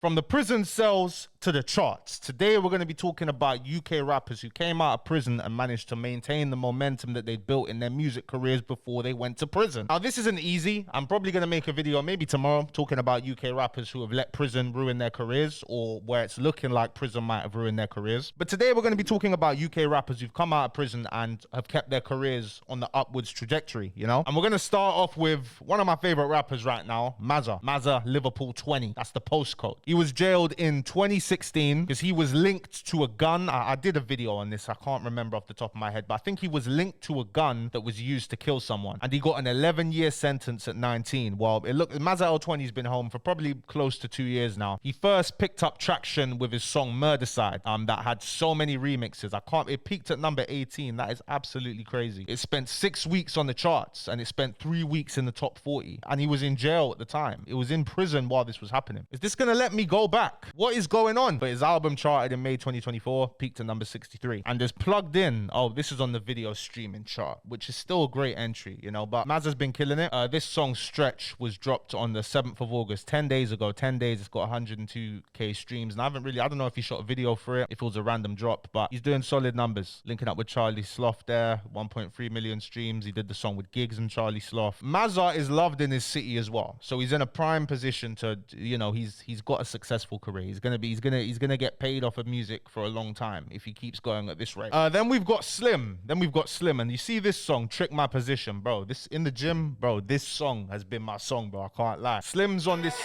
From the prison cells to the charts. Today we're going to be talking about UK rappers who came out of prison and managed to maintain the momentum that they'd built in their music careers before they went to prison. Now this isn't easy. I'm probably going to make a video maybe tomorrow talking about UK rappers who have let prison ruin their careers, or where it's looking like prison might have ruined their careers. But today we're going to be talking about UK rappers who've come out of prison and have kept their careers on the upwards trajectory, you know? And we're going to start off with one of my favorite rappers right now, Mazza L20. That's the postcode. He was jailed in 2016 because he was linked to a gun. I did a video on this. I can't remember off the top of my head, but I think he was linked to a gun that was used to kill someone. And he got an 11-year sentence at 19. Well, Mazza L20's been home for probably close to 2 years now. He first picked up traction with his song Murdercide, that had so many remixes. It peaked at number 18. That is absolutely crazy. It spent 6 weeks on the charts and it spent 3 weeks in the top 40. And he was in jail at the time. It was in prison while this was happening. Is this gonna let me go back? What is going on? But his album charted in May 2024, peaked at number 63. And there's plugged in, this is on the video streaming chart, which is still a great entry, you know, but Mazza's been killing it. This song Stretch was dropped on the 7th of August, 10 days ago. 10 days, it's got 102k streams. And I don't know if he shot a video for it, if it was a random drop, but he's doing solid numbers. Linking up with Charlie Sloth there, 1.3 million streams. He did the song with Giggs and Charlie Sloth. Mazza is loved in his city as well. So he's in a prime position to, you know, he's got a successful career. He's gonna get paid off of music for a long time if he keeps going at this rate. Then we've got Slim. And you see this song, Trick My Position, bro. This in the gym, bro. This song has been my song, bro. I can't lie. Slim's on this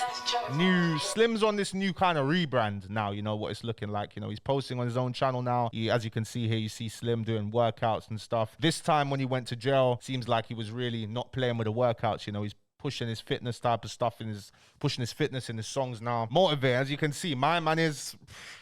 new kind of rebrand now. You know what it's looking like. You know, he's posting on his own channel now. As you can see here, you see Slim doing workouts and stuff. This time when he went to jail, seems like he was really not playing with the workouts. You know, he's pushing his fitness type of stuff pushing his fitness in his songs now. Motivate, as you can see, my man is,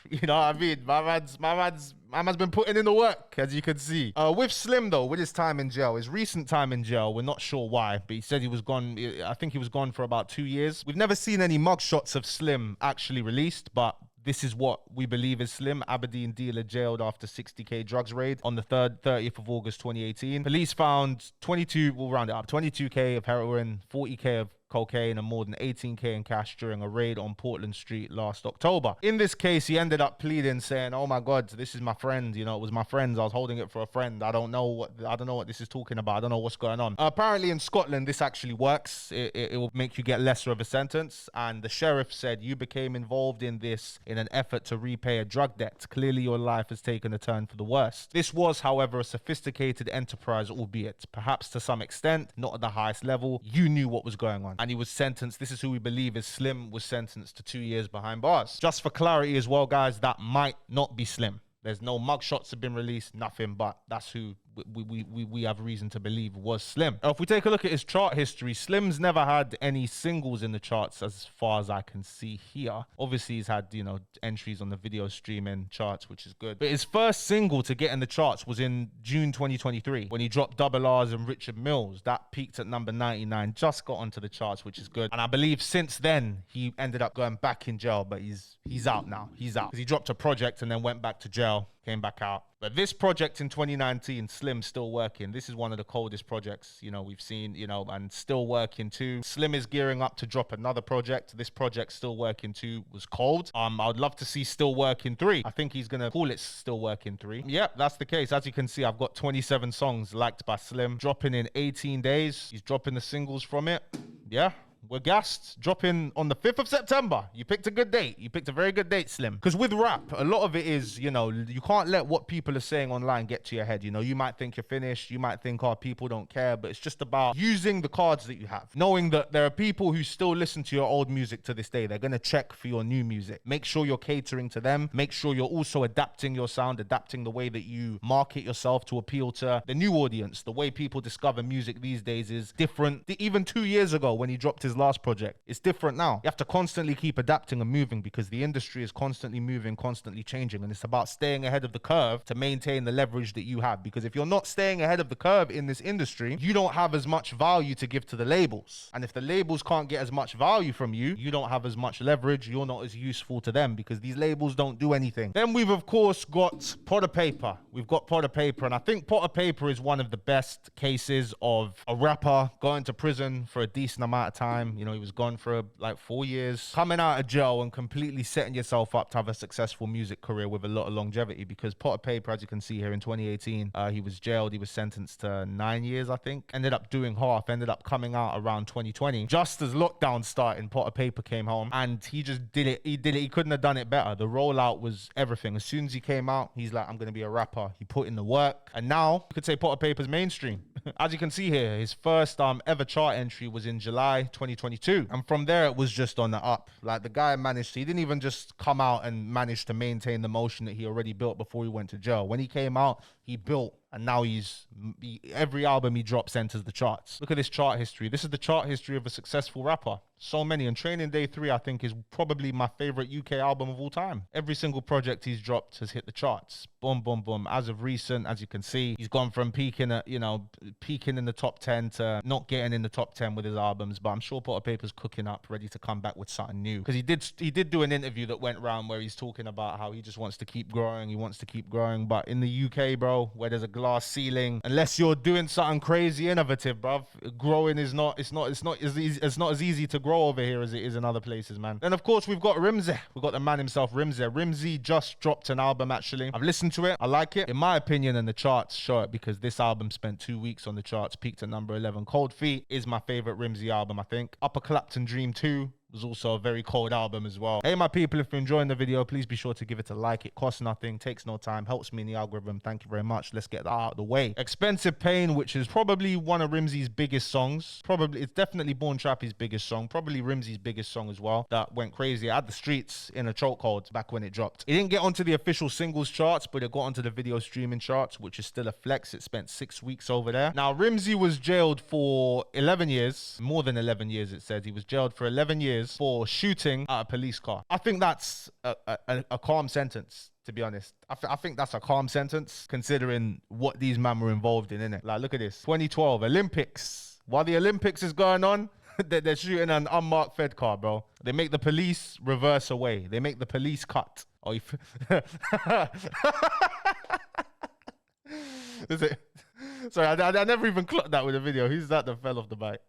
you know what I mean? My man's been putting in the work, as you can see. With Slim though, with his time in jail, his recent time in jail, we're not sure why, but he said he was gone. I think he was gone for about 2 years. We've never seen any mugshots of Slim actually released, but this is what we believe is Slim. Aberdeen dealer jailed after 60k drugs raid on the 30th of August 2018. Police found 22k of heroin, 40k of cocaine, and more than 18k in cash during a raid on Portland Street last October. In this case, he ended up pleading, saying, "Oh my God, this is my friend. You know, it was my friend's. I was holding it for a friend. I don't know what this is talking about. I don't know what's going on." Apparently, in Scotland, this actually works. It will make you get lesser of a sentence. And the sheriff said, "You became involved in this in an effort to repay a drug debt. Clearly, your life has taken a turn for the worst." This was, however, a sophisticated enterprise, albeit perhaps to some extent, not at the highest level. You knew what was going on. And he was sentenced, this is who we believe is Slim, was sentenced to 2 years behind bars. Just for clarity as well, guys, that might not be Slim. There's no mugshots have been released, nothing, but that's who we have reason to believe was Slim. If we take a look at his chart history, Slim's never had any singles in the charts as far as I can see here. Obviously, he's had, you know, entries on the video streaming charts, which is good. But his first single to get in the charts was in June 2023 when he dropped Double R's and Richard Mills. That peaked at number 99, just got onto the charts, which is good. And I believe since then, he ended up going back in jail, but he's out now. He's out. Because he dropped a project and then went back to jail, came back out. But this project in 2019, Slim's still working. This is one of the coldest projects, you know, we've seen, you know, and still working too. Slim is gearing up to drop another project. This project, Still Working 2, was cold. I would love to see Still Working 3. I think he's going to call it Still Working 3. Yep, that's the case. As you can see, I've got 27 songs liked by Slim, dropping in 18 days. He's dropping the singles from it. Yeah. We're gassed. Dropping on the 5th of September. You picked a good date. You picked a very good date, Slim. Because with rap, a lot of it is, you know, you can't let what people are saying online get to your head. You know, you might think you're finished. You might think, oh, people don't care. But it's just about using the cards that you have. Knowing that there are people who still listen to your old music to this day. They're going to check for your new music. Make sure you're catering to them. Make sure you're also adapting your sound, adapting the way that you market yourself to appeal to the new audience. The way people discover music these days is different. Even 2 years ago when he dropped his last project, it's different now. You have to constantly keep adapting and moving because the industry is constantly moving, constantly changing, and it's about staying ahead of the curve to maintain the leverage that you have. Because if you're not staying ahead of the curve in this industry, you don't have as much value to give to the labels, and if the labels can't get as much value from you, you don't have as much leverage. You're not as useful to them because these labels don't do anything. Then we've of course got Potter Payper. We've got Potter Payper, and I think Potter Payper is one of the best cases of a rapper going to prison for a decent amount of time time. You know, he was gone for like 4 years. Coming out of jail and completely setting yourself up to have a successful music career with a lot of longevity, because Pot of Paper, as you can see here in 2018, he was jailed. He was sentenced to 9 years, I think. Ended up doing half, ended up coming out around 2020. Just as lockdown started, Pot of Paper came home and he just did it. He did it. He couldn't have done it better. The rollout was everything. As soon as he came out, he's like, I'm going to be a rapper. He put in the work. And now you could say Pot of Paper's mainstream. As you can see here, his first ever chart entry was in July 2022. And from there, it was just on the up. Like, the guy managed, he didn't even just come out and manage to maintain the motion that he already built before he went to jail. When he came out, he built, and now every album he drops enters the charts. Look at this chart history. This is the chart history of a successful rapper. So many. And Training Day 3, I think, is probably my favorite UK album of all time. Every single project he's dropped has hit the charts. Boom, boom, boom. As of recent, as you can see, he's gone from peaking in the top 10 to not getting in the top 10 with his albums. But I'm sure Pot of Paper's cooking up, ready to come back with something new. Because he did do an interview that went around where he's talking about how he just wants to keep growing. He wants to keep growing. But in the UK, bro, where there's a glass ceiling, unless you're doing something crazy innovative, bruv, growing is not as easy to grow over here as it is in other places, man. Then of course we've got Rimsy. We've got the man himself, Rimsy. Rimsy just dropped an album, actually. I've listened to it. I like it. In my opinion, and the charts show it, because this album spent 2 weeks on the charts, peaked at number 11. Cold Feet is my favorite Rimsy album, I think. Upper Clapton Dream 2 was also a very cold album as well. Hey, my people, if you're enjoying the video, please be sure to give it a like. It costs nothing, takes no time, helps me in the algorithm. Thank you very much. Let's get that out of the way. Expensive Pain, which is probably one of Rimsy's biggest songs. It's definitely Born Trappy's biggest song. Probably Rimsy's biggest song as well. That went crazy. It had the streets in a chokehold back when it dropped. It didn't get onto the official singles charts, but it got onto the video streaming charts, which is still a flex. It spent 6 weeks over there. Now, Rimsy was jailed for 11 years. More than 11 years, it said. He was jailed for 11 years for shooting at a police car. I think that's a calm sentence, to be honest. I think that's a calm sentence, considering what these men were involved in, innit? Like, look at this. 2012, Olympics. While the Olympics is going on, they're shooting an unmarked Fed car, bro. They make the police reverse away. They make the police cut. Oh, is it? Sorry, I never even clocked that with the video. Who's that that fell off the bike?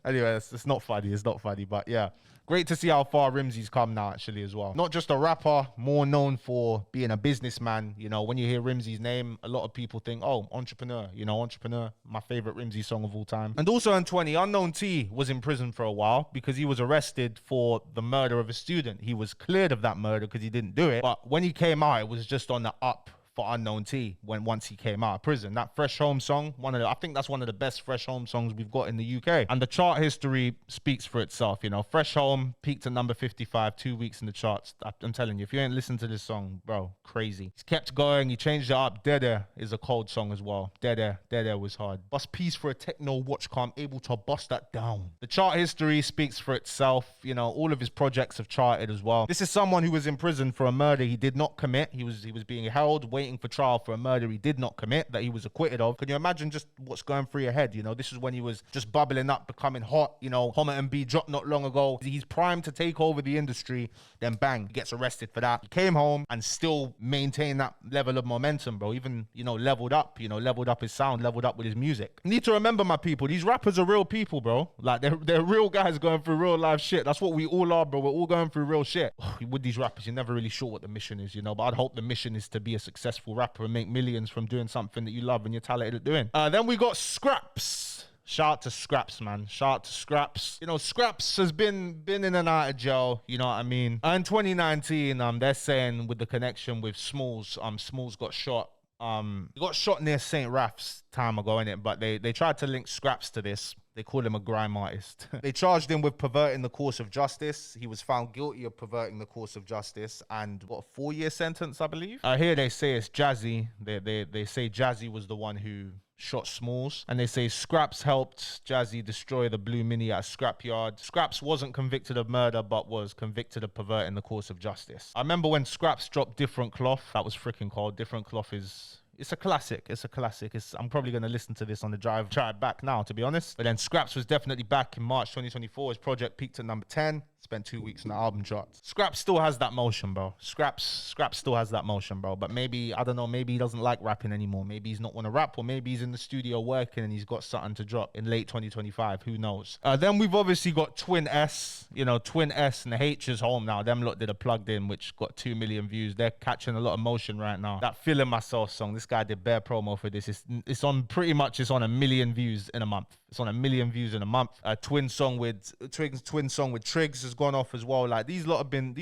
Anyway, it's not funny. It's not funny, but yeah. Great to see how far Rimsy's come now, actually, as well. Not just a rapper, more known for being a businessman. You know, when you hear Rimsy's name, a lot of people think, oh, entrepreneur. You know, entrepreneur, my favorite Rimsy song of all time. And also in 20, Unknown T was in prison for a while because he was arrested for the murder of a student. He was cleared of that murder because he didn't do it. But when he came out, it was just on the up for Unknown T once he came out of prison. That Fresh Home song, I think that's one of the best Fresh Home songs we've got in the UK. And the chart history speaks for itself, you know. Fresh Home peaked at number 55, 2 weeks in the charts. I'm telling you, if you ain't listened to this song, bro, crazy. He's kept going, he changed it up. Dead Air is a cold song as well. Dead Air was hard. Bust Peace for a techno watch car, I'm able to bust that down. The chart history speaks for itself. You know, all of his projects have charted as well. This is someone who was in prison for a murder he did not commit. He was being held, waiting for trial for a murder he did not commit, that he was acquitted of. Can you imagine just what's going through your head? You know, this is when he was just bubbling up, becoming hot. You know, Homer and B dropped not long ago. He's primed to take over the industry. Then bang, he gets arrested for that. He came home and still maintained that level of momentum, bro. Even, you know, leveled up his sound, leveled up with his music. You need to remember, my people, these rappers are real people, bro. Like, they're real guys going through real life shit. That's what we all are, bro. We're all going through real shit. With these rappers, you're never really sure what the mission is, you know, but I'd hope the mission is to be a successful rapper and make millions from doing something that you love and you're talented at doing. Then we got Skrapz. Shout out to Skrapz, man. Shout out to Skrapz. You know, Skrapz has been in and out of jail, you know what I mean? In 2019, they're saying with the connection with Smalls, Smalls got shot. He got shot near St. Raph's time ago, innit? But they tried to link Skrapz to this. They call him a grime artist. They charged him with perverting the course of justice. He was found guilty of perverting the course of justice and what, a 4-year sentence, I believe. Here they say it's Jazzy. They say Jazzy was the one who shot Smalls, and they say Skrapz helped Jazzy destroy the blue mini at a scrapyard. Skrapz wasn't convicted of murder, but was convicted of perverting the course of justice. I remember when Skrapz dropped Different Cloth. That was freaking cold. Different Cloth is... It's a classic. It's a classic. I'm probably going to listen to this on the drive back now, to be honest. But then Skrapz was definitely back in March 2024. His project peaked at number 10. Spent 2 weeks in the album charts. Skrapz still has that motion, bro. Skrapz still has that motion, bro. But maybe, I don't know, maybe he doesn't like rapping anymore. Maybe he's not want to rap, or maybe he's in the studio working and he's got something to drop in late 2025. Who knows? Then we've obviously got Twin S. You know, Twin S and the H is home now. Them lot did a plugged in, which got 2 million views. They're catching a lot of motion right now. That Feeling Myself song, this guy did bare promo for this. It's on pretty much, it's on 1 million views in a month. It's on 1 million views in a month. Twin song with Triggs has gone off as well. Like these lot have been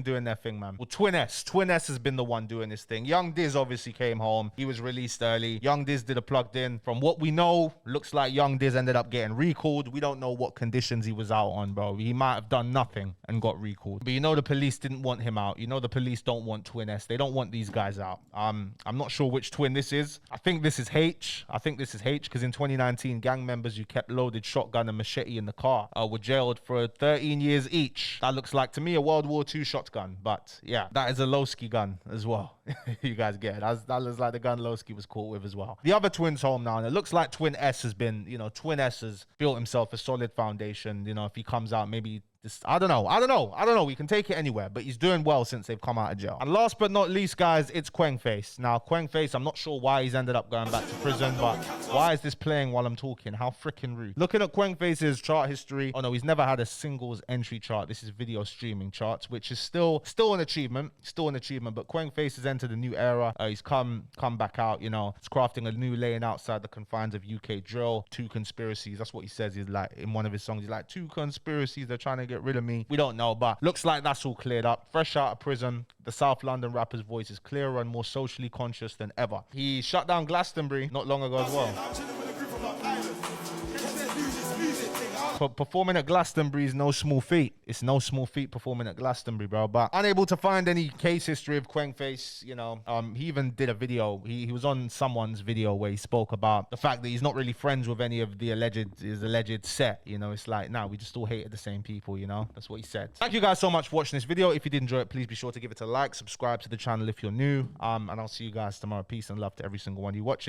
doing their thing, man. Well, Twin S has been the one doing this thing. Young Diz obviously came home. He was released early. Young Diz did a plugged in. From what we know, looks like Young Diz ended up getting recalled. We don't know what conditions he was out on, bro. He might have done nothing and got recalled. But you know the police didn't want him out. You know the police don't want Twin S. They don't want these guys out. I'm not sure which twin this is. I think this is H. Because in 2019, gang members who kept loaded shotgun and machete in the car were jailed for 13 years each. That looks like to me a World War II shotgun, but yeah, that is a Lowski gun as well. You guys get it. That looks like the gun Lowski was caught with as well. The other twin's home now, and it looks like Twin S has been, you know, Twin S has built himself a solid foundation. You know, if he comes out, maybe I don't know. We can take it anywhere, but he's doing well since they've come out of jail. And last but not least, guys, it's Kwengface. Now, Kwengface, I'm not sure why he's ended up going back to prison, but why is this playing while I'm talking? How freaking rude. Looking at Kwengface's chart history, oh no, he's never had a singles entry chart. This is video streaming charts, which is still an achievement. But Kwengface has entered a new era. He's come back out, you know, he's crafting a new lane outside the confines of UK drill. 2 conspiracies. That's what he says. He's like, in one of his songs, he's like, 2 conspiracies. They're trying to get rid of me. We don't know, but looks like that's all cleared up. Fresh out of prison, the South London rapper's voice is clearer and more socially conscious than ever. He shut down Glastonbury not long ago as well. Performing at Glastonbury is no small feat. It's no small feat performing at Glastonbury, bro. But unable to find any case history of Kwengface, you know. He even did a video. He was on someone's video where he spoke about the fact that he's not really friends with any of his alleged set. You know, it's like, nah, we just all hated the same people, you know. That's what he said. Thank you guys so much for watching this video. If you did enjoy it, please be sure to give it a like, subscribe to the channel if you're new. And I'll see you guys tomorrow. Peace and love to every single one of you watching.